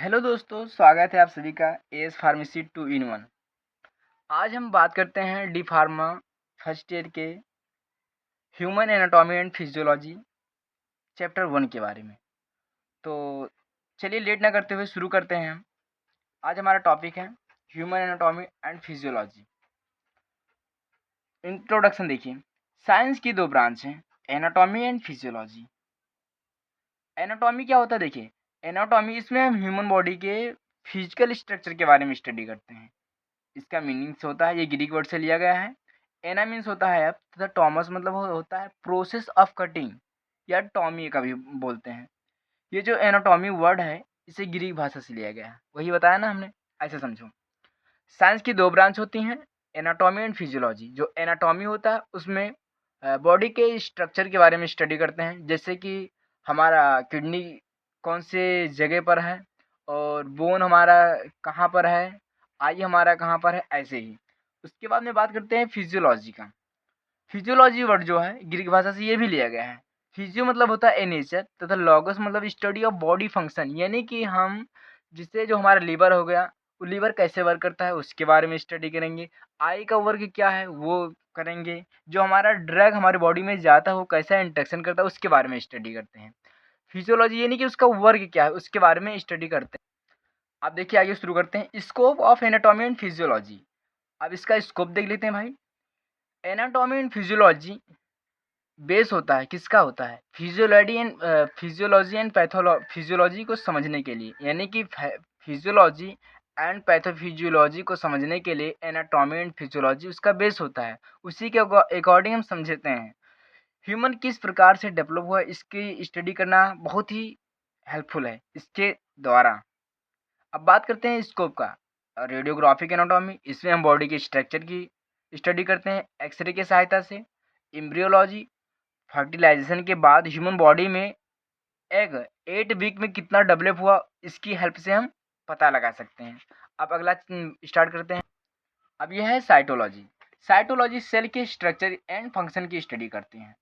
Hello दोस्तों, स्वागत है आप सभी का एस फार्मेसी 2 in 1। आज हम बात करते हैं डी फार्मा फर्स्ट ईयर के human anatomy and physiology chapter 1 के बारे में। तो चलिए लेट ना करते हुए शुरू करते हैं हम। आज हमारा टॉपिक है human anatomy and physiology. Introduction देखिए। साइंस की दो ब्रांच हैं, एनाटॉमी एंड फिजियोलॉजी। एनाटॉमी क्या होता है देखिए, एनाटॉमी इसमें हम ह्यूमन बॉडी के फिजिकल स्ट्रक्चर के बारे में स्टडी करते हैं। इसका मीनिंग्स होता है, ये ग्रीक वर्ड से लिया गया है। एना मीन्स होता है अब तथा टॉमस मतलब होता है प्रोसेस ऑफ कटिंग या टॉमी का भी बोलते हैं। ये जो एनाटॉमी वर्ड है इसे ग्रीक भाषा से लिया गया है, वही बताया ना हमने, ऐसे समझो। साइंस की दो ब्रांच होती हैं, एनाटॉमी एंड फिजियोलॉजी। जो एनाटॉमी होता है उसमें बॉडी के स्ट्रक्चर के बारे में स्टडी करते हैं, जैसे कि हमारा किडनी कौन से जगह पर है और बोन हमारा कहाँ पर है, आई हमारा कहाँ पर है, ऐसे ही। उसके बाद में बात करते हैं फिजियोलॉजी का। फिजियोलॉजी वर्ड जो है ग्रीक भाषा से ये भी लिया गया है। फिजियो मतलब होता है नेचर तथा लॉगस मतलब स्टडी ऑफ बॉडी फंक्शन, यानी कि हम जिससे जो हमारा लीवर हो गया, वो लीवर कैसे वर्क करता है उसके बारे में स्टडी करेंगे। आई का वर्क क्या है वो करेंगे। जो हमारा ड्रग हमारी बॉडी में जाता है वो कैसा इंटरेक्शन करता है उसके बारे में स्टडी करते हैं। फिजियोलॉजी यानी कि उसका वर्क क्या है उसके बारे में स्टडी करते हैं। अब देखिए आगे शुरू करते हैं, scope of anatomy and physiology. अब इसका स्कोप देख लेते हैं भाई। एनाटॉमी एंड फिजियोलॉजी बेस होता है, किसका होता है, फिजियोलॉजी एंड फिजियोलॉजी को समझने के लिए, यानी कि फिजियोलॉजी एंड पैथोफिजियोलॉजी को समझने के लिए एनाटॉमी एंड फिजियोलॉजी उसका बेस होता है। उसी के अकॉर्डिंग हम समझते हैं ह्यूमन किस प्रकार से डेवलप हुआ, इसकी स्टडी करना बहुत ही हेल्पफुल है इसके द्वारा। अब बात करते हैं स्कोप का। रेडियोग्राफिक एनाटॉमी, इसमें हम बॉडी के स्ट्रक्चर की स्टडी करते हैं एक्सरे की सहायता से। एम्ब्रियोलॉजी, फर्टिलाइजेशन के बाद ह्यूमन बॉडी में एग 8 वीक में कितना डेवलप हुआ, इसकी हेल्प से हम पता लगा सकते हैं। अब अगला स्टार्ट करते हैं। अब यह है साइटोलॉजी। साइटोलॉजी सेल के स्ट्रक्चर एंड फंक्शन की स्टडी करते हैं।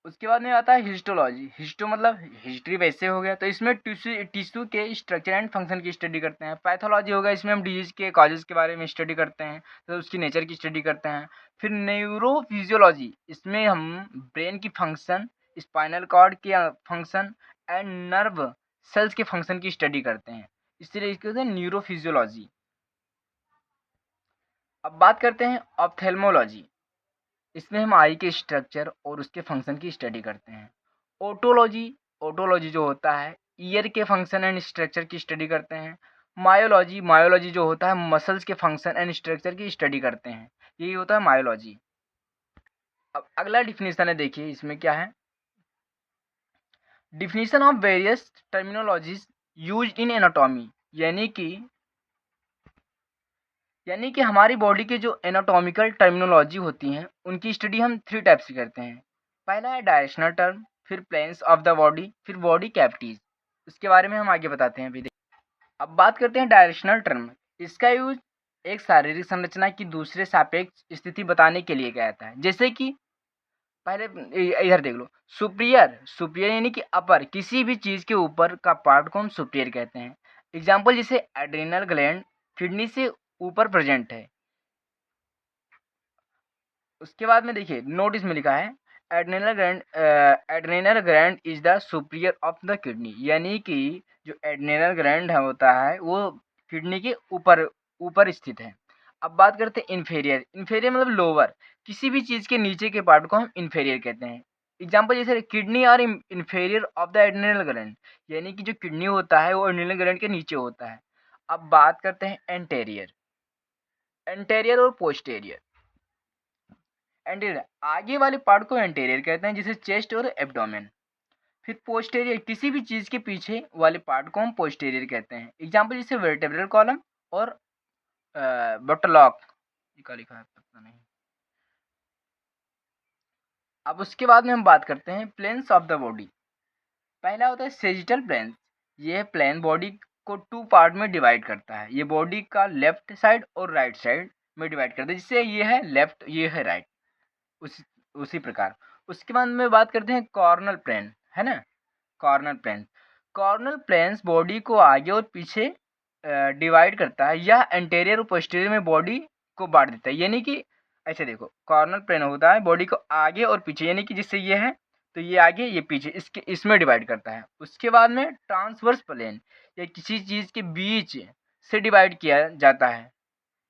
उसके बाद में आता है हिस्टोलॉजी। हिस्टो मतलब हिस्ट्री वैसे हो गया, तो इसमें टिश्यू के स्ट्रक्चर एंड फंक्शन की स्टडी करते हैं। पैथोलॉजी हो गया, इसमें हम डिजीज के कॉजेज के बारे में स्टडी करते हैं, तो उसकी नेचर की स्टडी करते हैं। फिर न्यूरोफिजियोलॉजी, इसमें हम ब्रेन की फंक्शन, स्पाइनल कॉर्ड के फंक्शन एंड नर्व सेल्स के फंक्शन की स्टडी करते हैं, इसलिए इसके होते हैं न्यूरोफिजियोलॉजी। अब बात करते हैं ऑप्थेल्मोलॉजी। इसमें हम आई के स्ट्रक्चर और उसके फंक्शन की स्टडी करते हैं। ओटोलॉजी, ओटोलॉजी जो होता है ईयर के फंक्शन एंड स्ट्रक्चर की स्टडी करते हैं। मायोलॉजी, मायोलॉजी जो होता है मसल्स के फंक्शन एंड स्ट्रक्चर की स्टडी करते हैं, यही होता है मायोलॉजी। अब अगला डिफिनीशन है, देखिए इसमें क्या है। Definition of various terminologies used in anatomy, यानी कि हमारी बॉडी के जो एनाटॉमिकल टर्मिनोलॉजी होती हैं उनकी स्टडी हम 3 टाइप से करते हैं। पहला है डायरेक्शनल टर्म, फिर प्लेन्स ऑफ द बॉडी, फिर बॉडी कैविटीज। उसके बारे में हम आगे बताते हैं अभी। अब बात करते हैं डायरेक्शनल टर्म। इसका यूज एक शारीरिक संरचना की दूसरे सापेक्ष स्थिति बताने के लिए किया जाता है, जैसे कि पहले इधर देख लो। सुपीरियर, सुपीरियर यानी कि अपर, किसी भी चीज के ऊपर का पार्ट को हम सुपीरियर कहते हैं। एग्जाम्पल जैसे एड्रेनल ग्लैंड किडनी से ऊपर प्रेजेंट है। उसके बाद में देखिए नोटिस में लिखा है adrenal gland is the superior of the kidney, यानी कि जो एड्रेनल ग्लैंड है होता है वो किडनी के ऊपर ऊपर स्थित है। अब बात करते हैं इन्फेरियर। इन्फेरियर मतलब लोअर, किसी भी चीज़ के नीचे के पार्ट को हम इन्फेरियर कहते हैं। एग्जाम्पल जैसे kidney are inferior of the adrenal gland, यानी कि जो किडनी होता है वो एड्रेनल ग्लैंड के नीचे होता है। अब बात करते हैं एंटेरियर, एंटेरियर और पोस्टेरियर। एंटीरियर आगे वाले पार्ट को एंटीरियर कहते हैं, जैसे चेस्ट और एब्डोमेन। फिर पोस्टेरियर किसी भी चीज के पीछे वाले पार्ट को हम पोस्टेरियर कहते हैं। एग्जांपल जैसे वर्टेब्रल कॉलम और बटलॉक, लिखा लिखा है पता नहीं। अब उसके बाद में हम बात करते हैं प्लेन्स ऑफ द बॉडी। पहला होता है सेजिटल प्लेन। यह प्लेन बॉडी को 2 पार्ट में डिवाइड करता है। ये बॉडी का लेफ्ट साइड और राइट साइड में डिवाइड करता है, जिससे ये है लेफ्ट, ये है राइट। उसी प्रकार उसके बाद में बात करते हैं कॉर्नल प्लेन, है ना। Coronal plane, coronal planes body को आगे और पीछे डिवाइड करता है, या एंटेरियर और पोस्टीरियर में बॉडी को बांट देता है। यानी कि ऐसे देखो, कॉर्नल प्लेन होता है बॉडी को आगे और पीछे, यानी कि जिससे ये है तो ये आगे ये पीछे, इसमें डिवाइड करता है। उसके बाद में ट्रांसवर्स प्लेन, या किसी चीज़ के बीच से डिवाइड किया जाता है,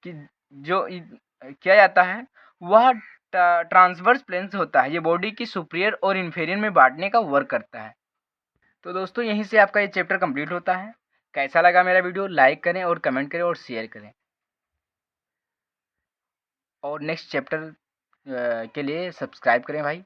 कि जो किया जाता है वह ट्रांसवर्स प्लेन होता है। ये बॉडी की सुपीरियर और इन्फीरियर में बांटने का वर्क करता है। तो दोस्तों यहीं से आपका ये चैप्टर कंप्लीट होता है। कैसा लगा मेरा वीडियो, लाइक करें और कमेंट करें और शेयर करें, और नेक्स्ट चैप्टर के लिए सब्सक्राइब करें भाई।